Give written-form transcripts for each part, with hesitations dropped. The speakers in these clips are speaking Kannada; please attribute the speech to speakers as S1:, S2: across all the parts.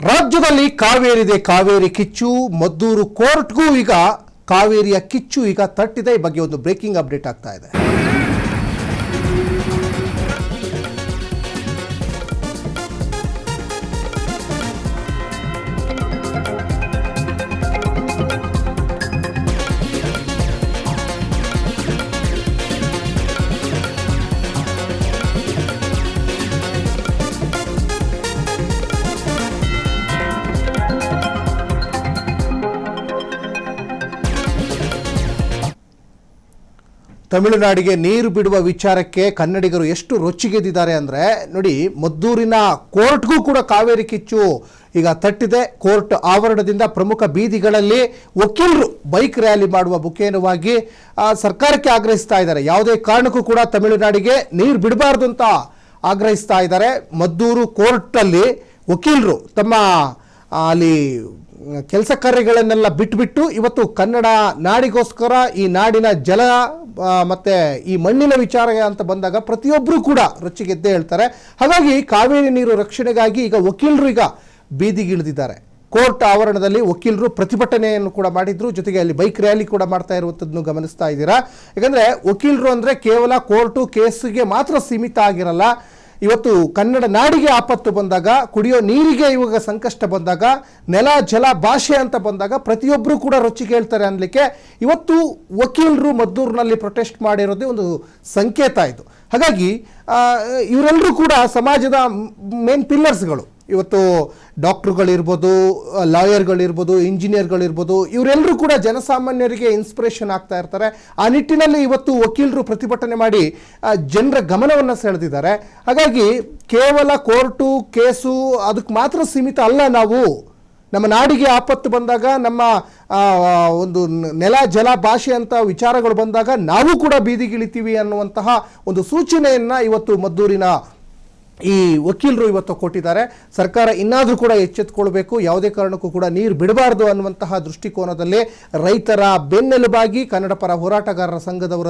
S1: ರಾಜ್ಯದಲ್ಲಿ ಕಾವೇರಿದೆ, ಕಾವೇರಿ ಕಿಚ್ಚು. ಮದ್ದೂರು ಕೋರ್ಟ್ಗೂ ಈಗ ಕಾವೇರಿಯ ಕಿಚ್ಚು ಈಗ ತಟ್ಟಿದೆ. ಈ ಬಗ್ಗೆ ಒಂದು ಬ್ರೇಕಿಂಗ್ ಅಪ್ಡೇಟ್ ಆಗ್ತಾ ಇದೆ. ತಮಿಳುನಾಡಿಗೆ ನೀರು ಬಿಡುವ ವಿಚಾರಕ್ಕೆ ಕನ್ನಡಿಗರು ಎಷ್ಟು ರೊಚ್ಚಿಗೆದ್ದಿದ್ದಾರೆ ಅಂದರೆ ನೋಡಿ, ಮದ್ದೂರಿನ ಕೋರ್ಟ್ಗೂ ಕೂಡ ಕಾವೇರಿ ಕಿಚ್ಚು ಈಗ ತಟ್ಟಿದೆ. ಕೋರ್ಟ್ ಆವರಣದಿಂದ ಪ್ರಮುಖ ಬೀದಿಗಳಲ್ಲಿ ವಕೀಲರು ಬೈಕ್ ರ್ಯಾಲಿ ಮಾಡುವ ಮುಖೇನವಾಗಿ ಸರ್ಕಾರಕ್ಕೆ ಆಗ್ರಹಿಸ್ತಾ ಇದ್ದಾರೆ. ಯಾವುದೇ ಕಾರಣಕ್ಕೂ ಕೂಡ ತಮಿಳುನಾಡಿಗೆ ನೀರು ಬಿಡಬಾರ್ದು ಅಂತ ಆಗ್ರಹಿಸ್ತಾ ಇದ್ದಾರೆ. ಮದ್ದೂರು ಕೋರ್ಟಲ್ಲಿ ವಕೀಲರು ತಮ್ಮ ಅಲ್ಲಿ ಕೆಲಸ ಕಾರ್ಯಗಳನ್ನೆಲ್ಲ ಬಿಟ್ಟುಬಿಟ್ಟು ಇವತ್ತು ಕನ್ನಡ ನಾಡಿಗೋಸ್ಕರ, ಈ ನಾಡಿನ ಜಲ ಮತ್ತು ಈ ಮಣ್ಣಿನ ವಿಚಾರ ಅಂತ ಬಂದಾಗ ಪ್ರತಿಯೊಬ್ಬರು ಕೂಡ ರೊಚ್ಚಿಗೆದ್ದೇ ಹೇಳ್ತಾರೆ. ಹಾಗಾಗಿ ಕಾವೇರಿ ನೀರು ರಕ್ಷಣೆಗಾಗಿ ಈಗ ವಕೀಲರು ಈಗ ಬೀದಿಗಿಳಿದಿದ್ದಾರೆ. ಕೋರ್ಟ್ ಆವರಣದಲ್ಲಿ ವಕೀಲರು ಪ್ರತಿಭಟನೆಯನ್ನು ಕೂಡ ಮಾಡಿದ್ರು. ಜೊತೆಗೆ ಅಲ್ಲಿ ಬೈಕ್ ರ್ಯಾಲಿ ಕೂಡ ಮಾಡ್ತಾ ಇರುವಂಥದ್ದನ್ನು ಗಮನಿಸ್ತಾ ಇದ್ದೀರಾ. ಯಾಕಂದರೆ ವಕೀಲರು ಅಂದರೆ ಕೇವಲ ಕೋರ್ಟು ಕೇಸಿಗೆ ಮಾತ್ರ ಸೀಮಿತ ಆಗಿರಲ್ಲ. ಇವತ್ತು ಕನ್ನಡ ನಾಡಿಗೆ ಆಪತ್ತು ಬಂದಾಗ, ಕುಡಿಯೋ ನೀರಿಗೆ ಇವಾಗ ಸಂಕಷ್ಟ ಬಂದಾಗ, ನೆಲ ಜಲ ಭಾಷೆ ಅಂತ ಬಂದಾಗ ಪ್ರತಿಯೊಬ್ಬರು ಕೂಡ ರೊಚ್ಚಿಗೆ ಹೇಳ್ತಾರೆ ಅನ್ನಲಿಕ್ಕೆ ಇವತ್ತು ವಕೀಲರು ಮದ್ದೂರಿನಲ್ಲಿ ಪ್ರೊಟೆಸ್ಟ್ ಮಾಡಿರೋದೇ ಒಂದು ಸಂಕೇತ ಇದು. ಹಾಗಾಗಿ ಇವರೆಲ್ಲರೂ ಕೂಡ ಸಮಾಜದ ಮೇನ್ ಪಿಲ್ಲರ್ಸ್ಗಳು. ಇವತ್ತು ಡಾಕ್ಟ್ರುಗಳಿರ್ಬೋದು, ಲಾಯರ್ಗಳಿರ್ಬೋದು, ಇಂಜಿನಿಯರ್ಗಳಿರ್ಬೋದು, ಇವರೆಲ್ಲರೂ ಕೂಡ ಜನಸಾಮಾನ್ಯರಿಗೆ ಇನ್ಸ್ಪಿರೇಷನ್ ಆಗ್ತಾ ಇರ್ತಾರೆ. ಆ ನಿಟ್ಟಿನಲ್ಲಿ ಇವತ್ತು ವಕೀಲರು ಪ್ರತಿಭಟನೆ ಮಾಡಿ ಜನರ ಗಮನವನ್ನು ಸೆಳೆದಿದ್ದಾರೆ. ಹಾಗಾಗಿ ಕೇವಲ ಕೋರ್ಟು ಕೇಸು ಅದಕ್ಕೆ ಮಾತ್ರ ಸೀಮಿತ ಅಲ್ಲ. ನಾವು ನಮ್ಮ ನಾಡಿಗೆ ಆಪತ್ತು ಬಂದಾಗ, ನಮ್ಮ ಒಂದು ನೆಲ ಜಲ ಭಾಷೆ ಅಂತ ವಿಚಾರಗಳು ಬಂದಾಗ ನಾವು ಕೂಡ ಬೀದಿಗಿಳಿತೀವಿ ಅನ್ನುವಂತಹ ಒಂದು ಸೂಚನೆಯನ್ನು ಇವತ್ತು ಮದ್ದೂರಿನ ಈ ವಕೀಲರು ಇವತ್ತು ಕೊಟ್ಟಿದ್ದಾರೆ. ಸರ್ಕಾರ ಇನ್ನಾದರೂ ಕೂಡ ಎಚ್ಚೆತ್ತುಕೊಳ್ಬೇಕು. ಯಾವುದೇ ಕಾರಣಕ್ಕೂ ಕೂಡ ನೀರು ಬಿಡಬಾರ್ದು ಅನ್ನುವಂತಹ ದೃಷ್ಟಿಕೋನದಲ್ಲಿ ರೈತರ ಬೆನ್ನೆಲುಬಾಗಿ ಕನ್ನಡ ಪರ ಹೋರಾಟಗಾರರ ಸಂಘದವರ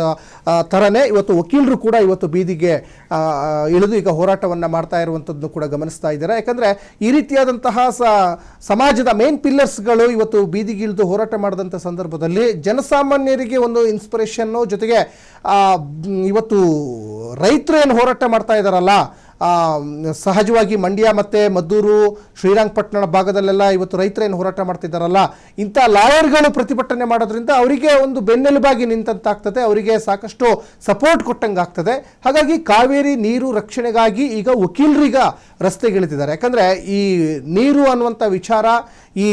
S1: ಥರನೇ ಇವತ್ತು ವಕೀಲರು ಕೂಡ ಇವತ್ತು ಬೀದಿಗೆ ಇಳಿದು ಈಗ ಹೋರಾಟವನ್ನು ಮಾಡ್ತಾ ಇರುವಂಥದ್ದನ್ನು ಕೂಡ ಗಮನಿಸ್ತಾ ಇದ್ದಾರೆ. ಯಾಕಂದರೆ ಈ ರೀತಿಯಾದಂತಹ ಸಮಾಜದ ಮೇನ್ ಪಿಲ್ಲರ್ಸ್ಗಳು ಇವತ್ತು ಬೀದಿಗಿಳಿದು ಹೋರಾಟ ಮಾಡಿದಂಥ ಸಂದರ್ಭದಲ್ಲಿ ಜನಸಾಮಾನ್ಯರಿಗೆ ಒಂದು ಇನ್ಸ್ಪಿರೇಷನ್ನು, ಜೊತೆಗೆ ಇವತ್ತು ರೈತರು ಏನು ಹೋರಾಟ ಮಾಡ್ತಾ ಇದ್ದಾರಲ್ಲ, ಸಹಜವಾಗಿ ಮಂಡ್ಯ ಮತ್ತು ಮದ್ದೂರು, ಶ್ರೀರಂಗಪಟ್ಟಣ ಭಾಗದಲ್ಲೆಲ್ಲ ಇವತ್ತು ರೈತರೇನು ಹೋರಾಟ ಮಾಡ್ತಿದ್ದಾರಲ್ಲ, ಇಂಥ ಲಾಯರ್ಗಳು ಪ್ರತಿಭಟನೆ ಮಾಡೋದ್ರಿಂದ ಅವರಿಗೆ ಒಂದು ಬೆನ್ನೆಲುಬಾಗಿ ನಿಂತಂತಾಗ್ತದೆ, ಅವರಿಗೆ ಸಾಕಷ್ಟು ಸಪೋರ್ಟ್ ಕೊಟ್ಟಂಗೆ ಆಗ್ತದೆ. ಹಾಗಾಗಿ ಕಾವೇರಿ ನೀರು ರಕ್ಷಣೆಗಾಗಿ ಈಗ ವಕೀಲರೀಗ ರಸ್ತೆಗಿಳಿತಿದ್ದಾರೆ. ಯಾಕಂದರೆ ಈ ನೀರು ಅನ್ನುವಂಥ ವಿಚಾರ, ಈ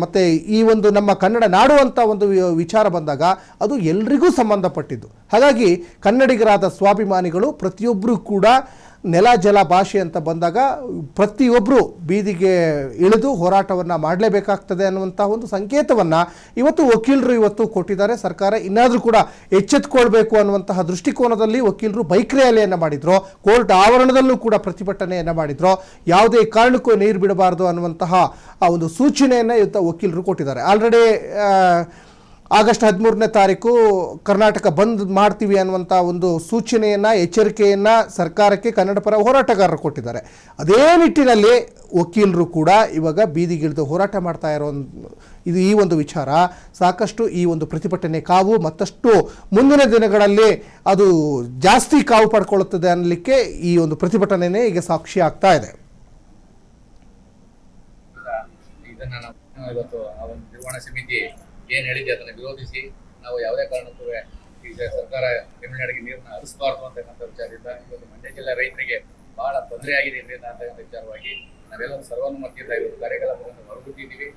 S1: ಮತ್ತು ಈ ಒಂದು ನಮ್ಮ ಕನ್ನಡ ನಾಡು ಅಂತ ಒಂದು ವಿಚಾರ ಬಂದಾಗ ಅದು ಎಲ್ರಿಗೂ ಸಂಬಂಧಪಟ್ಟಿದ್ದು. ಹಾಗಾಗಿ ಕನ್ನಡಿಗರಾದ ಸ್ವಾಭಿಮಾನಿಗಳು ಪ್ರತಿಯೊಬ್ಬರೂ ಕೂಡ ನೆಲ ಜಲ ಭಾಷೆ ಅಂತ ಬಂದಾಗ ಪ್ರತಿಯೊಬ್ಬರು ಬೀದಿಗೆ ಇಳಿದು ಹೋರಾಟವನ್ನು ಮಾಡಲೇಬೇಕಾಗ್ತದೆ ಅನ್ನುವಂಥ ಒಂದು ಸಂಕೇತವನ್ನು ಇವತ್ತು ವಕೀಲರು ಇವತ್ತು ಕೊಟ್ಟಿದ್ದಾರೆ. ಸರ್ಕಾರ ಇನ್ನಾದರೂ ಕೂಡ ಎಚ್ಚೆತ್ತುಕೊಳ್ಬೇಕು ಅನ್ನುವಂತಹ ದೃಷ್ಟಿಕೋನದಲ್ಲಿ ವಕೀಲರು ಬೈಕ್ ರ್ಯಾಲಿಯನ್ನು ಮಾಡಿದ್ರು. ಕೋರ್ಟ್ ಆವರಣದಲ್ಲೂ ಕೂಡ ಪ್ರತಿಭಟನೆಯನ್ನು ಮಾಡಿದ್ರು. ಯಾವುದೇ ಕಾರಣಕ್ಕೂ ನೀರು ಬಿಡಬಾರ್ದು ಅನ್ನುವಂತಹ ಒಂದು ಸೂಚನೆಯನ್ನು ಇವತ್ತು ವಕೀಲರು ಕೊಟ್ಟಿದ್ದಾರೆ. ಆಲ್ರೆಡಿ ಆಗಸ್ಟ್ 13ನೇ ತಾರೀಕು ಕರ್ನಾಟಕ ಬಂದ್ ಮಾಡ್ತೀವಿ ಅನ್ನುವಂಥ ಒಂದು ಸೂಚನೆಯನ್ನು, ಎಚ್ಚರಿಕೆಯನ್ನು ಸರ್ಕಾರಕ್ಕೆ ಕನ್ನಡ ಪರ ಹೋರಾಟಗಾರರು ಕೊಟ್ಟಿದ್ದಾರೆ. ಅದೇ ನಿಟ್ಟಿನಲ್ಲಿ ವಕೀಲರು ಕೂಡ ಇವಾಗ ಬೀದಿಗಿಳಿದು ಹೋರಾಟ ಮಾಡ್ತಾ ಇರೋ ಇದು ಈ ಒಂದು ವಿಚಾರ ಸಾಕಷ್ಟು ಈ ಒಂದು ಪ್ರತಿಭಟನೆ ಕಾವು ಮತ್ತಷ್ಟು ಮುಂದಿನ ದಿನಗಳಲ್ಲಿ ಅದು ಜಾಸ್ತಿ ಕಾವು ಪಡ್ಕೊಳ್ಳುತ್ತದೆ ಅನ್ನಲಿಕ್ಕೆ ಈ ಒಂದು ಪ್ರತಿಭಟನೆನೇ ಈಗ ಸಾಕ್ಷಿ ಆಗ್ತಾ ಇದೆ.
S2: ಏನು ಹೇಳಿದೆ ಅದನ್ನು ವಿರೋಧಿಸಿ ನಾವು ಯಾವುದೇ ಕಾರಣಕ್ಕೂ ಈಗ ಸರ್ಕಾರ ತಮಿಳುನಾಡಿಗೆ ನೀರನ್ನು ಹರಿಸಬಾರ್ದು ಅಂತಕ್ಕಂಥ ವಿಚಾರದಿಂದ ಇವತ್ತು ಮಂಡ್ಯ ಜಿಲ್ಲೆ ರೈತರಿಗೆ ಬಹಳ ತೊಂದರೆ ಆಗಿದೆ ಇದರಿಂದ ಅಂತಕ್ಕಂಥ ವಿಚಾರವಾಗಿ ನಾವೆಲ್ಲರೂ ಸರ್ವಾನುಮತಿಯಿಂದ ಇವತ್ತು ಕಾರ್ಯಕಲಾಪಗಳನ್ನು ಹೊರಬಿಟ್ಟಿದ್ದೀವಿ.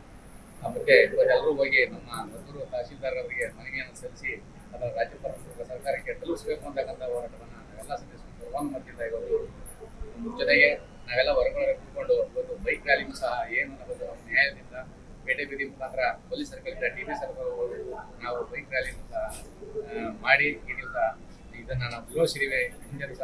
S2: ಮತ್ತೆ ಇವತ್ತೆಲ್ಲರೂ ಹೋಗಿ ನಮ್ಮ ಮದ್ದೂರು ತಹಶೀಲ್ದಾರ್ ಅವರಿಗೆ ಮನವಿಯನ್ನು ಸಲ್ಲಿಸಿ ಅದನ್ನು ರಾಜ್ಯ ಸರ್ಕಾರಕ್ಕೆ ತಲುಪಿಸಬೇಕು ಅಂತಕ್ಕಂಥ ಹೋರಾಟವನ್ನು ನಾವೆಲ್ಲ ಸದಸ್ಯರು ಸರ್ವಾನುಮತಿಯಿಂದ ಇವತ್ತು ಜೊತೆಗೆ ನಾವೆಲ್ಲ ಹೊರಗಡೆ ಕೂತ್ಕೊಂಡು ಇವತ್ತು ಬೈಕ್ ರ್ಯಾಲಿಗೂ ಸಹ ಏನು ಅನ್ನೋದು ನ್ಯಾಯದಿಂದ ಪೇಟೆ ಬೀದಿ ಮುಖಾಂತರ ಪೊಲೀಸ್ ಸರ್ಕಲ್ ಟಿಬಿ ಸರ್ಕಲ್ ನಾವು ಬೈಕ್ ರ್ಯಾಲಿ ಮಾಡಿ ಈ ದಿವಸ ಇದನ್ನು ನಾವು ವಿರೋಧಿಸಿದ್ದೇವೆ. ಹಿಂದೆ ದಿವಸ